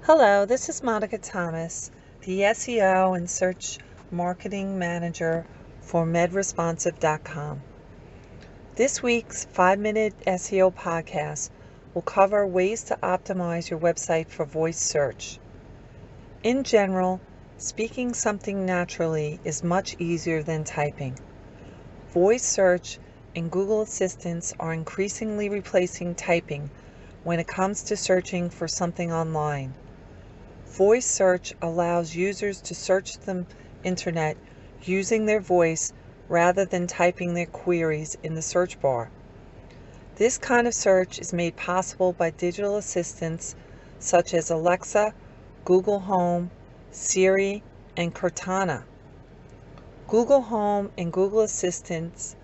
Hello, this is Monica Thomas, the SEO and Search Marketing Manager for MedResponsive.com. This week's 5-minute SEO podcast will cover ways to optimize your website for voice search. In general, speaking something naturally is much easier than typing. Voice search and Google Assistants are increasingly replacing typing when it comes to searching for something online. Voice search allows users to search the internet using their voice rather than typing their queries in the search bar. This kind of search is made possible by digital assistants such as Alexa, Google Home, Siri, and Cortana. Google Home and Google Assistants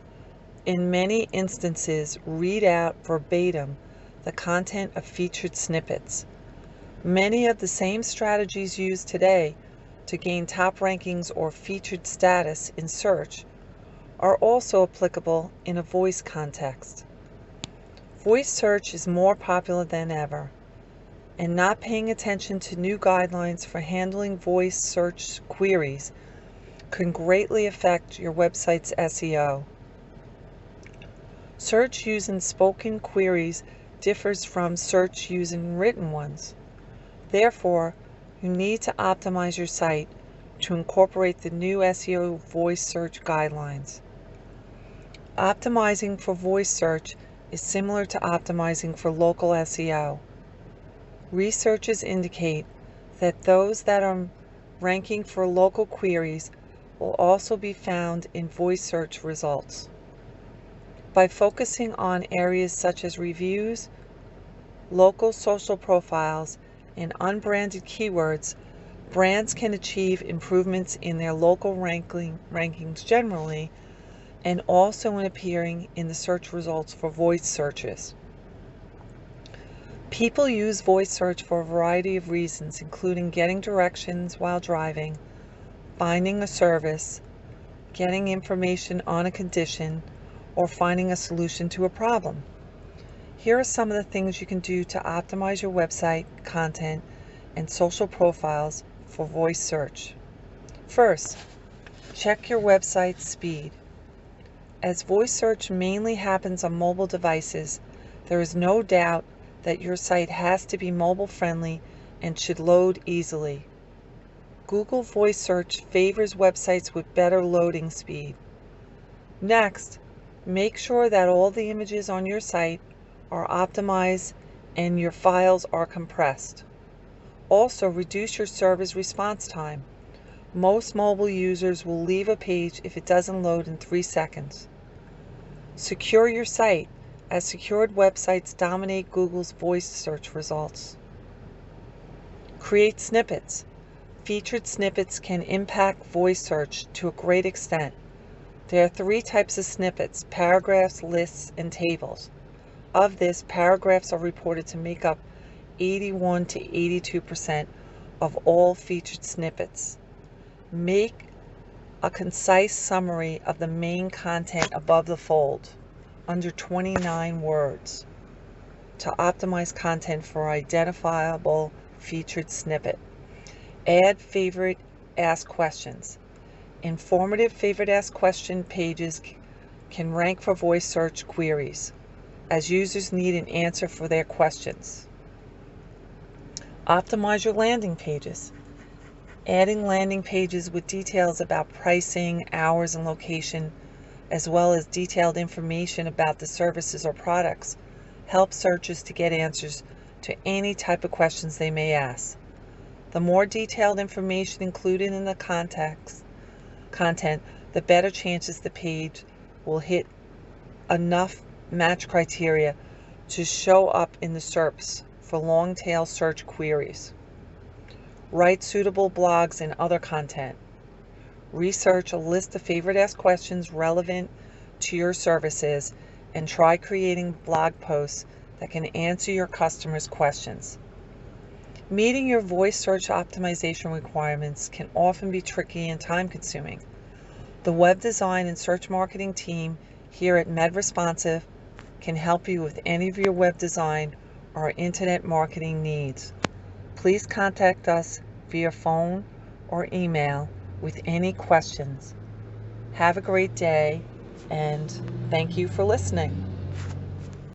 in many instances read out verbatim the content of featured snippets. Many of the same strategies used today to gain top rankings or featured status in search are also applicable in a voice context. Voice search is more popular than ever, and not paying attention to new guidelines for handling voice search queries can greatly affect your website's SEO. Search using spoken queries differs from search using written ones. Therefore, you need to optimize your site to incorporate the new SEO voice search guidelines. Optimizing for voice search is similar to optimizing for local SEO. Researchers indicate that those that are ranking for local queries will also be found in voice search results. By focusing on areas such as reviews, local social profiles, and unbranded keywords, brands can achieve improvements in their local rankings generally, and also in appearing in the search results for voice searches. People use voice search for a variety of reasons, including getting directions while driving, finding a service, getting information on a condition, or finding a solution to a problem. Here are some of the things you can do to optimize your website, content, and social profiles for voice search. First, check your website's speed. As voice search mainly happens on mobile devices, there is no doubt that your site has to be mobile friendly and should load easily. Google Voice Search favors websites with better loading speed. Next, make sure that all the images on your site are optimized and your files are compressed. Also, reduce your server's response time. Most mobile users will leave a page if it doesn't load in 3 seconds. Secure your site, as secured websites dominate Google's voice search results. Create snippets. Featured snippets can impact voice search to a great extent. There are 3 types of snippets: paragraphs, lists, and tables. Of this, paragraphs are reported to make up 81 to 82% of all featured snippets. Make a concise summary of the main content above the fold, under 29 words, to optimize content for identifiable featured snippet. Add favorite asked questions. Informative favorite asked question pages can rank for voice search queries, as users need an answer for their questions. Optimize your landing pages. Adding landing pages with details about pricing, hours, and location, as well as detailed information about the services or products, helps searchers to get answers to any type of questions they may ask. The more detailed information included in the content, the better chances the page will hit enough match criteria to show up in the SERPs for long-tail search queries. Write suitable blogs and other content. Research a list of favorite asked questions relevant to your services and try creating blog posts that can answer your customers' questions. Meeting your voice search optimization requirements can often be tricky and time-consuming. The web design and search marketing team here at MedResponsive can help you with any of your web design or internet marketing needs. Please contact us via phone or email with any questions. Have a great day, and thank you for listening.